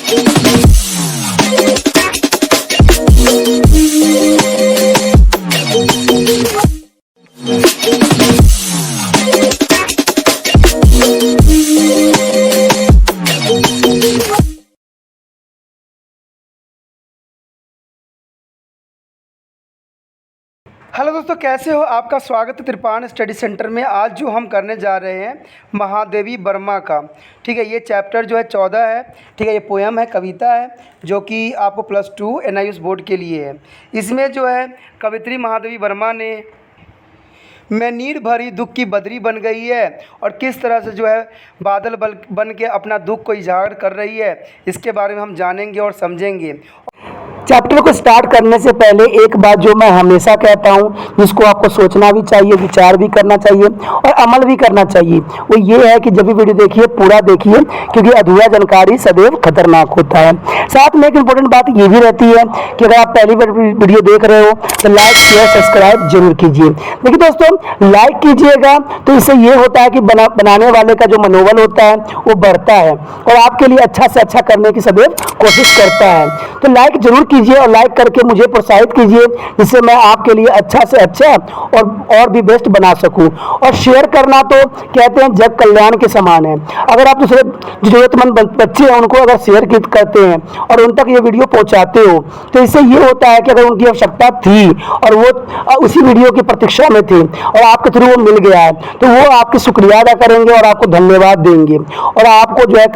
Hello दोस्तों, कैसे हो? आपका स्वागत है त्रिपाण स्टडी सेंटर में। आज जो हम करने जा रहे हैं महादेवी वर्मा का, ठीक है, ये चैप्टर जो है 14 है, ठीक है। ये पोयम है, कविता है, जो कि आपको +2 NIOS बोर्ड के लिए है। इसमें जो है कवित्री महादेवी वर्मा ने मैं नीर भरी दुख की बदरी बन गई है और किस तरह से जो है बादल बन के अपना दुख को इजहार कर रही है, इसके बारे में हम जानेंगे और समझेंगे। चैप्टर को स्टार्ट करने से पहले एक बात जो मैं हमेशा कहता हूँ, जिसको आपको सोचना भी चाहिए, विचार भी करना चाहिए और अमल भी करना चाहिए, वो ये है कि जब भी वीडियो देखिए पूरा देखिए, क्योंकि अधूरा जानकारी सदैव खतरनाक होता है। साथ में एक इम्पोर्टेंट बात ये भी रहती है कि अगर आप पहली बार वीडियो देख रहे हो तो लाइक शेयर सब्सक्राइब जरूर कीजिए। देखिए दोस्तों, लाइक कीजिएगा तो इससे ये होता है कि बनाने वाले का जो मनोबल होता है वो बढ़ता है और आपके लिए अच्छा से अच्छा करने की सदैव कोशिश करता है। तो लाइक जरूर कीजिए और लाइक करके मुझे प्रोत्साहित कीजिए, जिससे मैं आपके लिए अच्छा से अच्छा और भी बेस्ट बना सकूं। और शेयर करना तो कहते हैं जग कल्याण के समान है। अगर आप दूसरे जरूरतमंद बच्चे हैं उनको अगर शेयर करते हैं और उन तक ये वीडियो पहुंचाते हो, तो इससे ये होता है कि अगर उनकी आवश्यकता थी और वो उसी वीडियो की प्रतीक्षा में थे और आपके थ्रू वो मिल गया है, तो वो आपकी शुक्रिया अदा करेंगे और आपको धन्यवाद देंगे और आपको जो है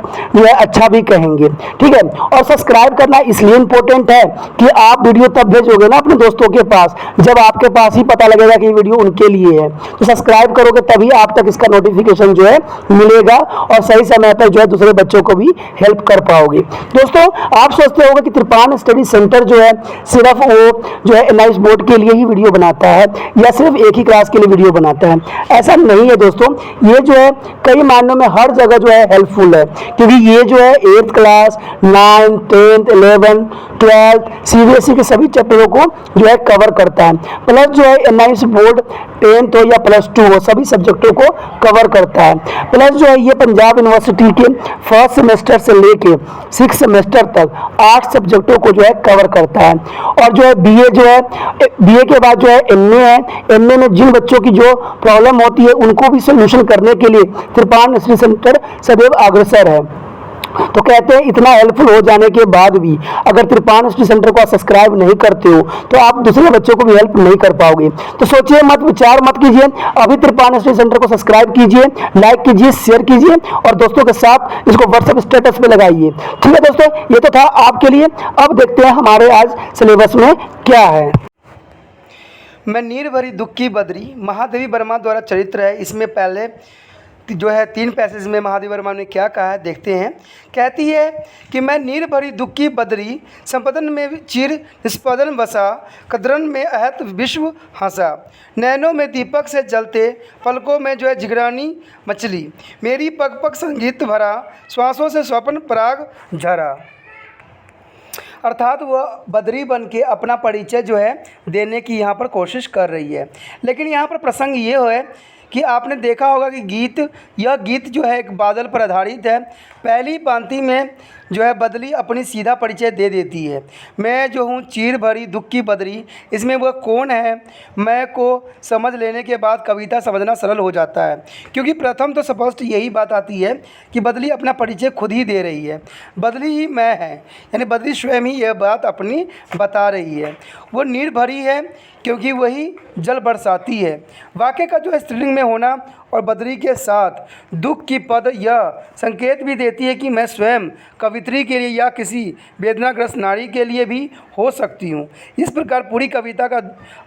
अच्छा भी कहेंगे, ठीक है। और सब्सक्राइब करना इसलिए इम्पोर्टेंट है कि आप वीडियो तब भेजोगे ना अपने दोस्तों के पास जब आपके पास ही पता लगेगा कि वीडियो उनके लिए है। तो सब्सक्राइब करोगे तभी आप तक इसका नोटिफिकेशन जो है मिलेगा और सही समय पर जो है दूसरे बच्चों को भी हेल्प कर पाओगे। दोस्तों, आप सोचते होंगे कि त्रिपाण स्टडी सेंटर जो है सिर्फ वो जो है NIOS बोर्ड के लिए ही वीडियो बनाता है या सिर्फ एक ही क्लास के लिए वीडियो बनाता है। ऐसा नहीं है दोस्तों, ये जो है कई मायनों में हर जगह जो है हेल्पफुल है, क्योंकि ये जो है 8th class 9th 10th 11th 12th CBSE के सभी चैप्टरों को जो है कवर करता है। प्लस जो है NIOS बोर्ड 10th हो या +2 हो, सभी सब्जेक्टों को कवर करता है। प्लस जो है ये पंजाब यूनिवर्सिटी के 1st सेमेस्टर से लेके 6th सेमेस्टर तक 8 सब्जेक्टों को जो है कवर करता है। और जो है BA जो है BA के बाद जो है MA है। MA में जिन बच्चों की जो प्रॉब्लम होती है उनको भी सोल्यूशन करने के लिए त्रिपाण स्टडी सेंटर सदैव अग्रसर है। तो कहते हैं इतना हेल्पफुल हो जाने के बाद भी अगर त्रिपाण स्टडी सेंटर को आप सब्सक्राइब नहीं करते हो तो आप दूसरे बच्चों को भी हेल्प नहीं कर पाओगे। तो सोचिए मत, विचार मत कीजिए, अभी त्रिपाण स्टडी सेंटर को सब्सक्राइब कीजिए, लाइक कीजिए, शेयर कीजिए और दोस्तों के साथ इसको व्हाट्सएप स्टेटस पे लगाइए। ठीक है दोस्तों, ये तो था आपके लिए। अब देखते हैं हमारे आज सिलेबस में क्या है। मैं नीर भरी दुख की बदरी महादेवी वर्मा द्वारा चरित्र है। इसमें पहले जो है 3 पैसेज में महादेवी वर्मा ने क्या कहा है देखते हैं। कहती है कि मैं नीर भरी दुख की बदरी संपदन में चिर निष्पदन बसा, कदरन में अहत विश्व हंसा, नैनों में दीपक से जलते पलकों में जो है जिगरानी मछली, मेरी पग पग संगीत भरा, श्वासों से स्वप्न पराग झरा। अर्थात वह बदरी बन के अपना परिचय जो है देने की यहाँ पर कोशिश कर रही है। लेकिन यहाँ पर प्रसंग ये है कि आपने देखा होगा कि यह गीत जो है एक बादल पर आधारित है। पहली पंक्ति में जो है बदली अपनी सीधा परिचय दे देती है, मैं जो हूँ चीर भरी दुख की बदरी। इसमें वह कौन है मैं को समझ लेने के बाद कविता समझना सरल हो जाता है, क्योंकि प्रथम तो स्पष्ट यही बात आती है कि बदली अपना परिचय खुद ही दे रही है। बदली ही मैं है, यानी बदली स्वयं ही यह बात अपनी बता रही है। वो नीर भरी है क्योंकि वही जल बरसाती है। वाक्य का जो है स्त्रीलिंग में होना और बदरी के साथ दुख की पद यह संकेत भी देती है कि मैं स्वयं कवित्री के लिए या किसी वेदनाग्रस्त नारी के लिए भी हो सकती हूँ। इस प्रकार पूरी कविता का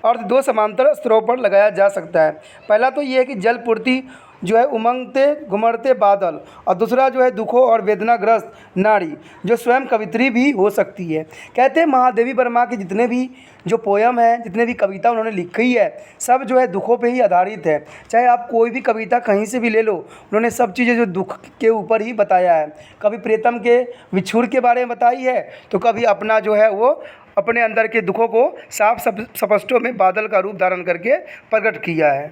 अर्थ 2 समांतर स्तरों पर लगाया जा सकता है। पहला तो ये है कि जल पूर्ति जो है उमंगते घुमड़ते बादल, और दूसरा जो है दुखों और वेदनाग्रस्त नारी जो स्वयं कवित्री भी हो सकती है। कहते हैं महादेवी वर्मा के जितने भी जो पोयम है, जितने भी कविता उन्होंने लिखी है, सब जो है दुखों पे ही आधारित है। चाहे आप कोई भी कविता कहीं से भी ले लो, उन्होंने सब चीज़ें जो दुख के ऊपर ही बताया है। कभी प्रीतम के विछुड़ के बारे में बताई है, तो कभी अपना जो है वो अपने अंदर के दुखों को साफ स्पष्टों में बादल का रूप धारण करके प्रकट किया है।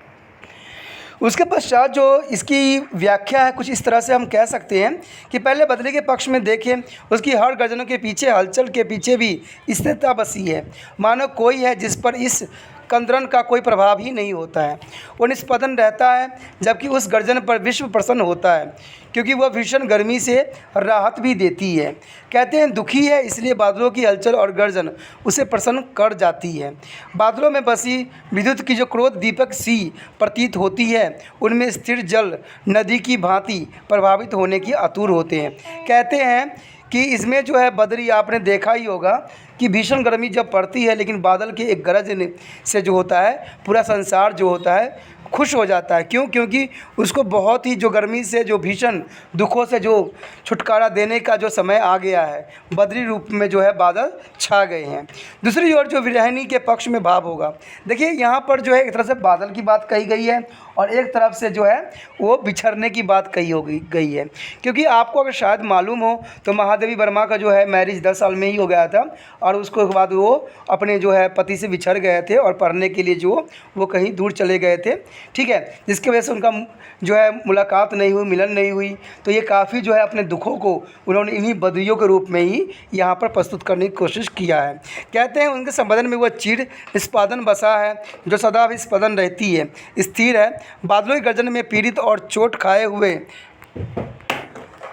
उसके पश्चात जो इसकी व्याख्या है कुछ इस तरह से हम कह सकते हैं कि पहले बदले के पक्ष में देखें, उसकी हर गर्जनों के पीछे, हलचल के पीछे भी स्थिरता बसी है, मानो कोई है जिस पर इस कंदरन का कोई प्रभाव ही नहीं होता है। वो निष्पदन रहता है, जबकि उस गर्जन पर विश्व प्रसन्न होता है, क्योंकि वह भीषण गर्मी से राहत भी देती है। कहते हैं दुखी है, इसलिए बादलों की हलचल और गर्जन उसे प्रसन्न कर जाती है। बादलों में बसी विद्युत की जो क्रोध दीपक सी प्रतीत होती है, उनमें स्थिर जल नदी की भांति प्रभावित होने की आतुर होते हैं। कहते हैं कि इसमें जो है बदरी, आपने देखा ही होगा कि भीषण गर्मी जब पड़ती है, लेकिन बादल के एक गरज से जो होता है पूरा संसार जो होता है खुश हो जाता है। क्यों? क्योंकि उसको बहुत ही जो गर्मी से, जो भीषण दुखों से जो छुटकारा देने का जो समय आ गया है, बदरी रूप में जो है बादल छा गए हैं। दूसरी ओर जो विरहिणी के पक्ष में भाव होगा, देखिए यहाँ पर जो है एक तरह से बादल की बात कही गई है और एक तरफ से जो है वो बिछड़ने की बात कही गई है। क्योंकि आपको अगर शायद मालूम हो तो महादेवी वर्मा का जो है मैरिज 10 साल में ही हो गया था और उसके बाद वो अपने जो है पति से बिछड़ गए थे और पढ़ने के लिए जो वो कहीं दूर चले गए थे, ठीक है, जिसकी वजह से उनका जो है मुलाकात नहीं हुई, मिलन नहीं हुई। तो ये काफ़ी जो है अपने दुखों को उन्होंने इन्हीं बदरियों के रूप में ही यहाँ पर प्रस्तुत करने की कोशिश किया है। कहते हैं उनके संबंधन में वह चिड़ निष्पादन बसा है, जो सदा विस्पदन रहती है, स्थिर है, बादलों की गर्जन में पीड़ित और चोट खाए हुए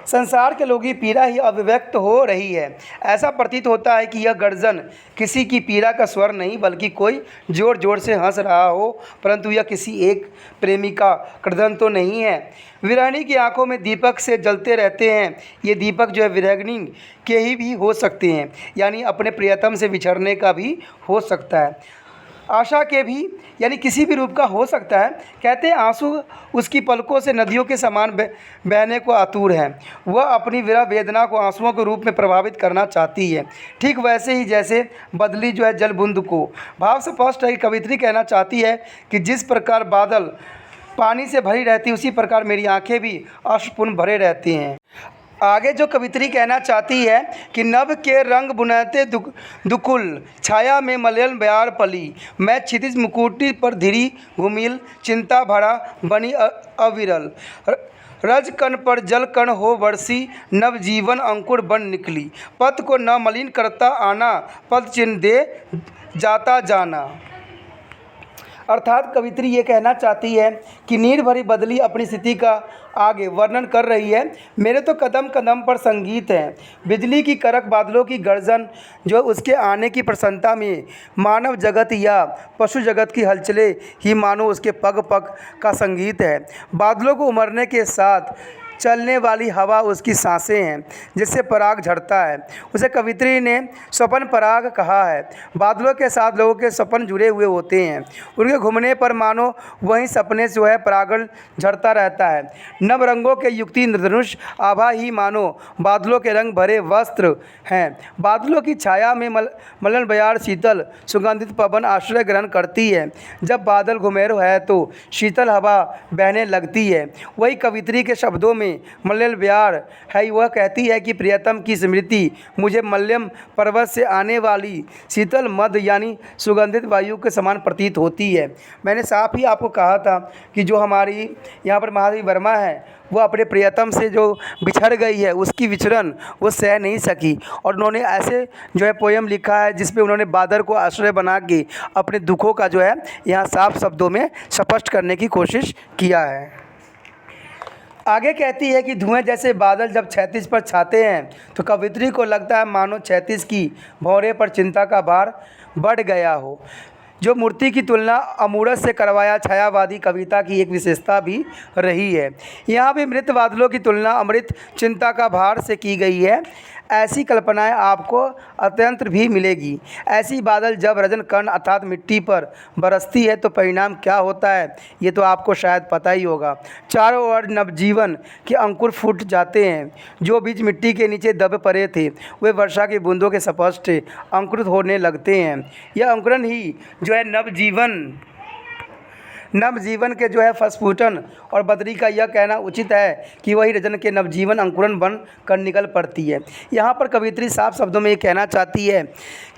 संसार के लोगों की पीड़ा ही अभिव्यक्त हो रही है। ऐसा प्रतीत होता है कि यह गर्जन किसी की पीड़ा का स्वर नहीं, बल्कि कोई जोर जोर से हंस रहा हो, परंतु यह किसी एक प्रेमी का क्रदन तो नहीं है। विरहिणी की आंखों में दीपक से जलते रहते हैं। ये दीपक जो है विरहिणी के ही भी हो सकते हैं, यानी अपने प्रियतम से बिछड़ने का भी हो सकता है, आशा के भी, यानी किसी भी रूप का हो सकता है। कहते हैं आंसू उसकी पलकों से नदियों के समान बहने को आतुर है। वह अपनी विरह वेदना को आंसुओं के रूप में प्रभावित करना चाहती है, ठीक वैसे ही जैसे बदली जो है जल बूंद को। भाव स्पष्ट है कि कवित्री कहना चाहती है कि जिस प्रकार बादल पानी से भरी रहती, उसी प्रकार मेरी आंखें भी अश्रुपूर्ण भरे रहती हैं। आगे जो कवित्री कहना चाहती है कि नभ के रंग बुनते दुकुल, छाया में मलयल बयार पली, मैं क्षितिज मुकुटी पर धीरी घुमिल, चिंता भरा बनी अविरल, रज कण पर जल कण हो वर्षी, नव जीवन अंकुर बन निकली, पथ को न मलिन करता आना, पद चिन्ह दे जाता जाना। अर्थात कवित्री ये कहना चाहती है कि नीर भरी बदली अपनी स्थिति का आगे वर्णन कर रही है। मेरे तो कदम कदम पर संगीत है, बिजली की करक, बादलों की गर्जन, जो उसके आने की प्रसन्नता में मानव जगत या पशु जगत की हलचलें ही मानो उसके पग पग का संगीत है। बादलों को उमड़ने के साथ चलने वाली हवा उसकी सांसें हैं, जिससे पराग झड़ता है। उसे कवित्री ने स्वपन पराग कहा है। बादलों के साथ लोगों के सपन जुड़े हुए होते हैं, उनके घूमने पर मानो वहीं सपने से जो है परागण झड़ता रहता है। नव रंगों के युक्ति धनुष आभा ही मानो बादलों के रंग भरे वस्त्र हैं। बादलों की छाया में मलन बयार शीतल सुगंधित पवन आश्रय ग्रहण करती है। जब बादल घुमेर है तो शीतल हवा बहने लगती है। वही कवित्री के शब्दों में मल्यल ब्यार है। वह कहती है कि प्रियतम की स्मृति मुझे मल्यम पर्वत से आने वाली शीतल मद यानी सुगंधित वायु के समान प्रतीत होती है। मैंने साफ ही आपको कहा था कि जो हमारी यहाँ पर महादेवी वर्मा है, वो अपने प्रियतम से जो बिछड़ गई है, उसकी विचरण वो सह नहीं सकी, और उन्होंने ऐसे जो है पोयम लिखा है जिसमें उन्होंने बादल को आश्रय बना के अपने दुखों का जो है यहाँ साफ शब्दों में स्पष्ट करने की कोशिश किया है। आगे कहती है कि धुएं जैसे बादल जब क्षैतिज पर छाते हैं तो कवित्री को लगता है मानो क्षैतिज की भौरे पर चिंता का भार बढ़ गया हो। जो मूर्ति की तुलना अमूरत से करवाया छायावादी कविता की एक विशेषता भी रही है। यहाँ भी मृत बादलों की तुलना अमृत चिंता का भार से की गई है। ऐसी कल्पनाएं आपको अत्यंत भी मिलेगी। ऐसी बादल जब रजन कण अर्थात मिट्टी पर बरसती है तो परिणाम क्या होता है, ये तो आपको शायद पता ही होगा। चारों ओर नवजीवन के अंकुर फूट जाते हैं। जो बीज मिट्टी के नीचे दब पड़े थे वे वर्षा की बूंदों के स्पष्ट अंकुरित होने लगते हैं। यह अंकुरण ही जो है नवजीवन नवजीवन के जो है फस्फुटन और बद्री का यह कहना उचित है कि वही रजन के नवजीवन अंकुरन बन कर निकल पड़ती है। यहाँ पर कवित्री साफ शब्दों में ये कहना चाहती है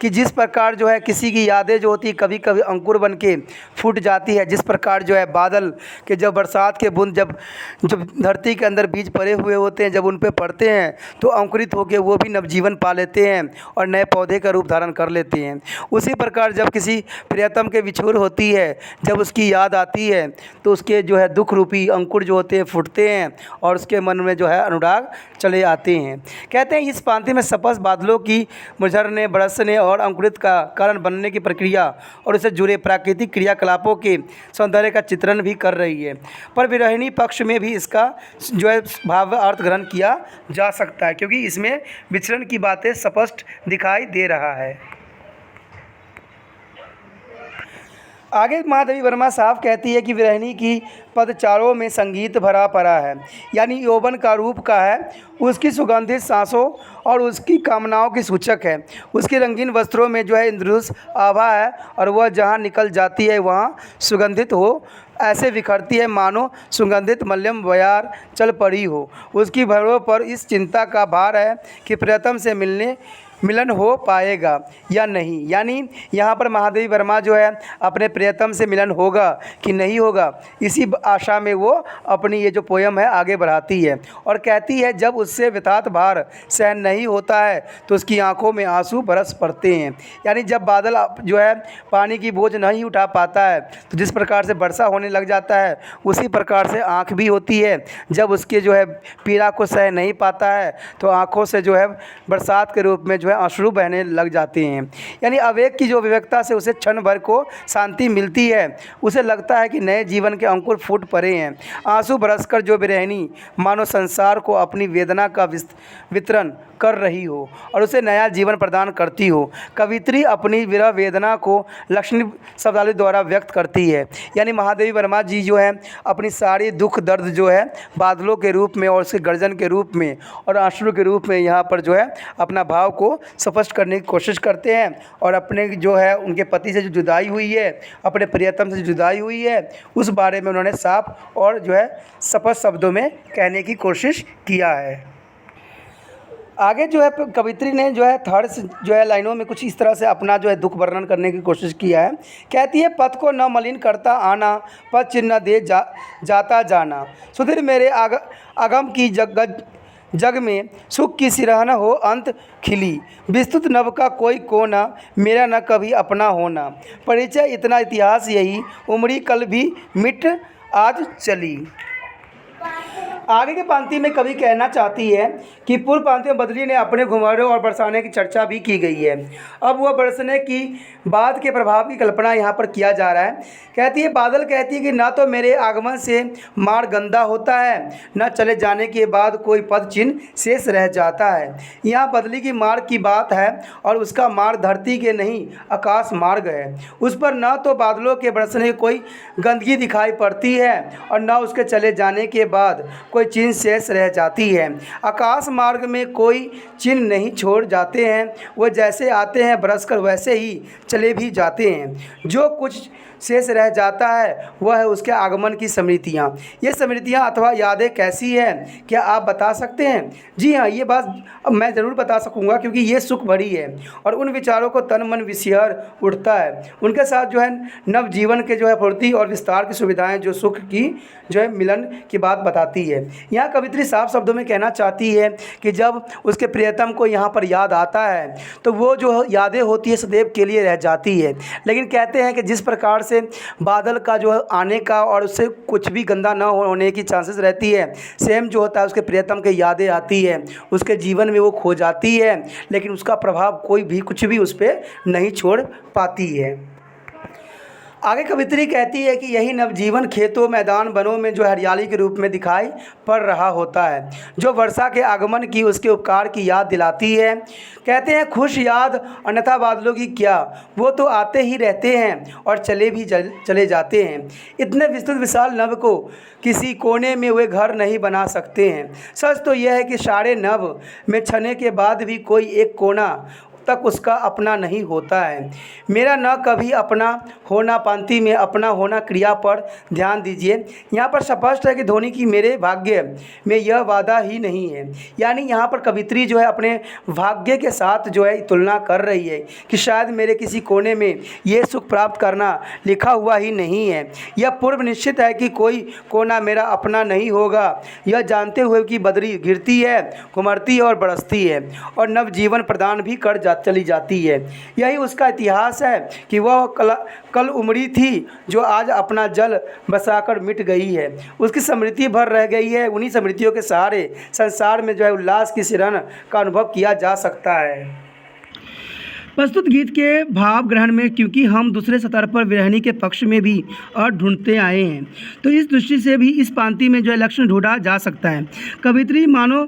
कि जिस प्रकार जो है किसी की यादें जो होती कभी कभी अंकुर बन के फूट जाती है, जिस प्रकार जो है बादल के जब बरसात के बूंद जब जब धरती के अंदर बीज पड़े हुए होते हैं, जब उन पे पड़ते हैं तो अंकुरित होकर वो भी नवजीवन पा लेते हैं और नए पौधे का रूप धारण कर लेते हैं। उसी प्रकार जब किसी प्रियतम के विछोर होती है, जब उसकी याद आती है तो उसके जो है दुख रूपी अंकुर जो होते हैं फूटते हैं और उसके मन में जो है अनुराग चले आते हैं। कहते हैं इस पांति में स्पष्ट बादलों की मुरझरने, बरसने और अंकुरित का कारण बनने की प्रक्रिया और उससे जुड़े प्राकृतिक क्रियाकलापों के सौंदर्य का चित्रण भी कर रही है। पर विरहिणी पक्ष में भी इसका जो है भाव अर्थ ग्रहण किया जा सकता है, क्योंकि इसमें विचरण की बातें स्पष्ट दिखाई दे रहा है। आगे महादेवी वर्मा साफ कहती है कि विरहिणी की पदचारों में संगीत भरा पड़ा है, यानी यौवन का रूप का है, उसकी सुगंधित सांसों और उसकी कामनाओं की सूचक है। उसके रंगीन वस्त्रों में जो है इंद्रधनुष आभा है और वह जहाँ निकल जाती है वहाँ सुगंधित हो ऐसे बिखरती है मानो सुगंधित मल्यम बयार चल पड़ी हो। उसकी भरों पर इस चिंता का भार है कि प्रियतम से मिलन हो पाएगा या नहीं, यानी यहाँ पर महादेवी वर्मा जो है अपने प्रियतम से मिलन होगा कि नहीं होगा, इसी आशा में वो अपनी ये जो पोयम है आगे बढ़ाती है और कहती है जब उससे वितात भार सहन नहीं होता है तो उसकी आंखों में आंसू बरस पड़ते हैं। यानी जब बादल जो है पानी की बोझ नहीं उठा पाता है तो जिस प्रकार से वर्षा होने लग जाता है उसी प्रकार से आँख भी होती है, जब उसके जो है पीड़ा को सह नहीं पाता है तो आँखों से जो है बरसात के रूप में जो है आंसू बहने लग जाते हैं। यानी आवेग की जो विवेकता से उसे क्षण भर को शांति मिलती है, उसे लगता है कि नए जीवन के अंकुर फूट पड़े हैं। आंसू बरसकर जो विरहिणी मानो संसार को अपनी वेदना का वितरण कर रही हो और उसे नया जीवन प्रदान करती हो। कवित्री अपनी विरह वेदना को लक्ष्मी शब्दावली द्वारा व्यक्त करती है। यानी महादेवी वर्मा जी जो है अपनी सारी दुख दर्द जो है बादलों के रूप में और उसके गर्जन के रूप में और आंसू के रूप में यहाँ पर जो है अपना भाव को स्पष्ट करने की कोशिश करते हैं और अपने जो है उनके पति से जो जुदाई हुई है, अपने प्रियतम से जुदाई हुई है, उस बारे में उन्होंने साफ और जो है स्पष्ट शब्दों में कहने की कोशिश किया है। आगे जो है कवित्री ने जो है थर्ड जो है लाइनों में कुछ इस तरह से अपना जो है दुख वर्णन करने की कोशिश किया है। कहती है पथ को न मलिन करता आना, पथ चिन्ह दे जाता जाना, सुधीर मेरे आगम की जग में सुख की सिरहना हो अंत खिली, विस्तृत नभ का कोई कोना, मेरा न कभी अपना होना, परिचय इतना इतिहास यही, उमड़ी कल भी मिट आज चली। आगे के पंक्ति में कवि कहना चाहती है कि पूर्व पंक्ति में बद्री ने अपने घुमारों और बरसाने की चर्चा भी की गई है। अब वह बरसने की बाद के प्रभाव की कल्पना यहाँ पर किया जा रहा है। कहती है बादल कहती है कि ना तो मेरे आगमन से मार्ग गंदा होता है, न चले जाने के बाद कोई पद चिन्ह शेष रह जाता है। यहाँ बदली की मार्ग की बात है और उसका मार्ग धरती के नहीं आकाश मार्ग है। उस पर न तो बादलों के बरसने की कोई गंदगी दिखाई पड़ती है और न उसके चले जाने के बाद कोई चिन्ह शेष रह जाती है। आकाश मार्ग में कोई चिन्ह नहीं छोड़ जाते हैं, वह जैसे आते हैं बरसकर वैसे ही चले भी जाते हैं। जो कुछ शेष रह जाता है वह है उसके आगमन की स्मृतियाँ। ये स्मृतियाँ अथवा यादें कैसी हैं, क्या आप बता सकते हैं? जी हाँ, ये बात मैं ज़रूर बता सकूँगा क्योंकि ये सुख भरी है और उन विचारों को तन मन विसियर उठता है। उनके साथ जो है नव जीवन के जो है पूर्ति और विस्तार की सुविधाएं जो सुख की जो है मिलन की बात बताती है। यहाँ कवित्री साफ शब्दों में कहना चाहती है कि जब उसके प्रियतम को यहाँ पर याद आता है तो वो जो यादें होती है सदैव के लिए रह जाती है। लेकिन कहते हैं कि जिस प्रकार से बादल का जो है आने का और उससे कुछ भी गंदा न होने की चांसेस रहती है, सेम जो होता है उसके प्रियतम के यादें आती है, उसके जीवन में वो खो जाती है, लेकिन उसका प्रभाव कोई भी कुछ भी उस पर नहीं छोड़ पाती है। आगे कवित्री कहती है कि यही नवजीवन खेतों मैदान वनों में जो हरियाली के रूप में दिखाई पड़ रहा होता है, जो वर्षा के आगमन की उसके उपकार की याद दिलाती है। कहते हैं खुश याद अन्यथा बादलों की क्या, वो तो आते ही रहते हैं और चले जाते हैं। इतने विस्तृत विशाल नभ को किसी कोने में वे घर नहीं बना सकते हैं। सच तो यह है कि सारे नभ में छने के बाद भी कोई एक कोना तक उसका अपना नहीं होता है। मेरा न कभी अपना होना पांति में अपना होना क्रिया पर ध्यान दीजिए। यहाँ पर स्पष्ट है कि धोनी की मेरे भाग्य में यह वादा ही नहीं है। यानी यहाँ पर कवित्री जो है अपने भाग्य के साथ जो है तुलना कर रही है कि शायद मेरे किसी कोने में ये सुख प्राप्त करना लिखा हुआ ही नहीं है। यह पूर्व निश्चित है कि कोई कोना मेरा अपना नहीं होगा, यह जानते हुए कि बदरी गिरती है, कुमरती है और बरसती है और नवजीवन प्रदान भी कर चली जाती है। यही उसका इतिहास है कि वह कल उमड़ी थी जो आज अपना जल बसाकर मिट गई है। उसकी स्मृति भर रह गई है। उन्हीं स्मृतियों के सहारे संसार में जो है उल्लास की सिरन का अनुभव किया जा सकता है। प्रस्तुत गीत के भाव ग्रहण में क्योंकि हम दूसरे स्तर पर विरहिणी के पक्ष में भी अर्थ ढूंढते आए हैं, तो इस दृष्टि से भी इस पंक्ति में जो है लक्षण ढूंढा जा सकता है। कवित्री मानो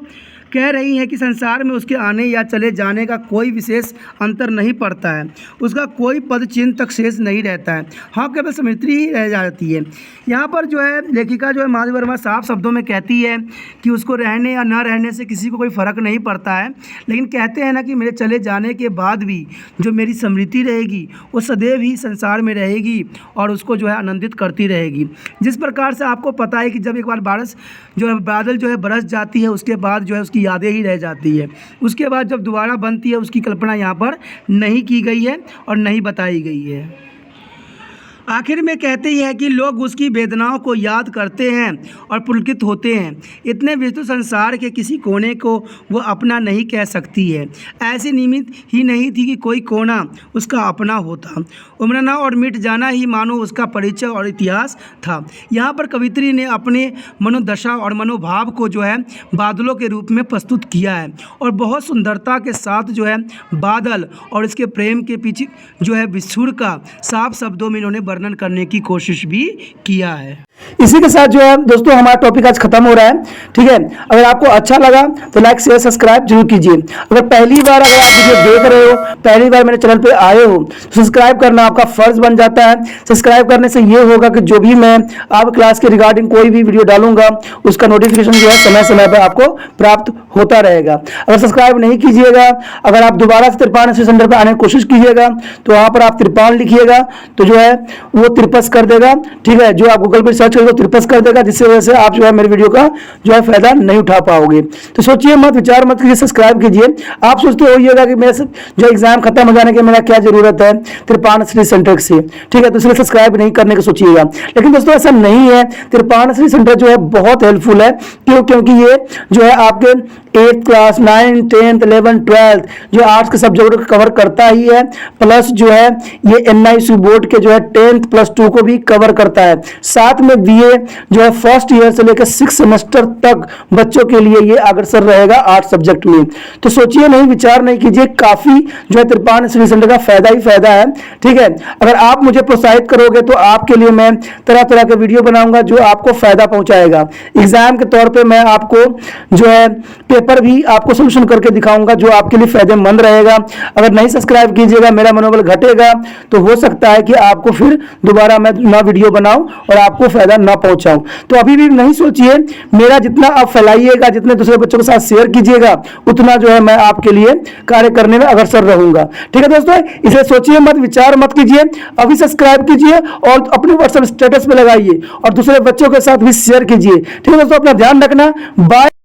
कह रही है कि संसार में उसके आने या चले जाने का कोई विशेष अंतर नहीं पड़ता है, उसका कोई पद चिन्ह तक शेष नहीं रहता है, हाँ केवल स्मृति ही रह जाती है। यहाँ पर जो है लेखिका जो है माधवी वर्मा साफ शब्दों में कहती है कि उसको रहने या न रहने से किसी को कोई फ़र्क नहीं पड़ता है, लेकिन कहते हैं ना कि मेरे चले जाने के बाद भी जो मेरी स्मृति रहेगी वो सदैव ही संसार में रहेगी और उसको जो है आनंदित करती रहेगी। जिस प्रकार से आपको पता है कि जब एक बार बादल जो है बरस जाती है, उसके बाद जो है उसकी यादें ही रह जाती है, उसके बाद जब दोबारा बनती है उसकी कल्पना यहाँ पर नहीं की गई है और नहीं बताई गई है। आखिर में कहते ही हैं कि लोग उसकी वेदनाओं को याद करते हैं और पुलकित होते हैं। इतने विस्तृत संसार के किसी कोने को वो अपना नहीं कह सकती है। ऐसी निमित्त ही नहीं थी कि कोई कोना उसका अपना होता। उमरना और मिट जाना ही मानो उसका परिचय और इतिहास था। यहाँ पर कवित्री ने अपने मनोदशा और मनोभाव को जो है बादलों के रूप में प्रस्तुत किया है और बहुत सुंदरता के साथ जो है बादल और इसके प्रेम के पीछे जो है विछुड़ का साफ शब्दों में इन्होंने वर्णन करने की कोशिश भी किया है। इसी के साथ जो है दोस्तों हमारा टॉपिक आज खत्म हो रहा है। ठीक है, अगर आपको अच्छा लगा तो लाइक शेयर सब्सक्राइब जरूर कीजिए। अगर पहली बार अगर आप वीडियो देख रहे हो, पहली बार मेरे चैनल पे आए हो तो सब्सक्राइब करना आपका फर्ज बन जाता है। सब्सक्राइब करने से ये होगा कि जो भी मैं आप क्लास के रिगार्डिंग कोई भी वीडियो डालूंगा उसका नोटिफिकेशन जो है समय समय पर आपको प्राप्त होता रहेगा। अगर सब्सक्राइब नहीं कीजिएगा, अगर आप दोबारा से तिरपान सेंटर पर आने की कोशिश कीजिएगा तो वहाँ पर आप तिरपान लिखिएगा तो जो है वो तिरपस कर देगा। ठीक है, जो आप गूगल पर सर्च करोगे तिरपस कर देगा, जिससे वजह से आप जो है मेरे वीडियो का जो है फायदा नहीं उठा पाओगे। तो सोचिए मत, विचार मत कीजिए, सब्सक्राइब कीजिए। आप सोचते होइएगा कि मेरे जो एग्जाम खत्म हो जाने के मेरा क्या जरूरत है तिरपान स्टडी सेंटर से। ठीक है, तो इसलिए सब्सक्राइब नहीं करने की सोचिएगा, लेकिन दोस्तों ऐसा नहीं है। तिरपान स्टडी सेंटर जो है बहुत हेल्पफुल है। क्यों? क्योंकि ये जो है आपके 8th class 9th 10th 11th 12th जो आर्ट्स के सब्जेक्ट को कवर करता ही है, प्लस जो है ये NIC बोर्ड के जो है 10th + 2 को भी कवर करता है। साथ में BA जो है फर्स्ट ईयर से लेकर 6 सेमेस्टर तक बच्चों के लिए ये अग्रसर रहेगा आर्ट्स सब्जेक्ट में। तो सोचिए नहीं, विचार नहीं कीजिए, काफी जो है तिरपान स्टडी सेंटर का फायदा ही फायदा है। ठीक है, अगर आप मुझे प्रोत्साहित करोगे तो आपके लिए मैं तरह तरह के वीडियो बनाऊंगा जो आपको फायदा पहुंचाएगा। एग्जाम के तौर पर मैं आपको जो है पेपर भी आपको सोल्यूशन करके दिखाऊंगा जो आपके लिए फायदेमंद रहेगा। अगर नहीं सब्सक्राइब कीजिएगा, मेरा मनोबल घटेगा, तो हो सकता है कि आपको फिर दोबारा मैं नया वीडियो बनाऊं और आपको फायदा ना पहुंचाऊं। तो अभी भी नहीं सोचिए, मेरा जितना आप फैलाइएगा, जितने दूसरे बच्चों के साथ शेयर कीजिएगा, उतना जो है मैं आपके लिए कार्य करने में अग्रसर रहूंगा। ठीक है दोस्तों, इसे सोचिए मत, विचार मत कीजिए, अभी सब्सक्राइब कीजिए और अपने व्हाट्सएप स्टेटस पे लगाइए और दूसरे बच्चों के साथ भी शेयर कीजिए। ठीक है दोस्तों, अपना ध्यान रखना। बाय।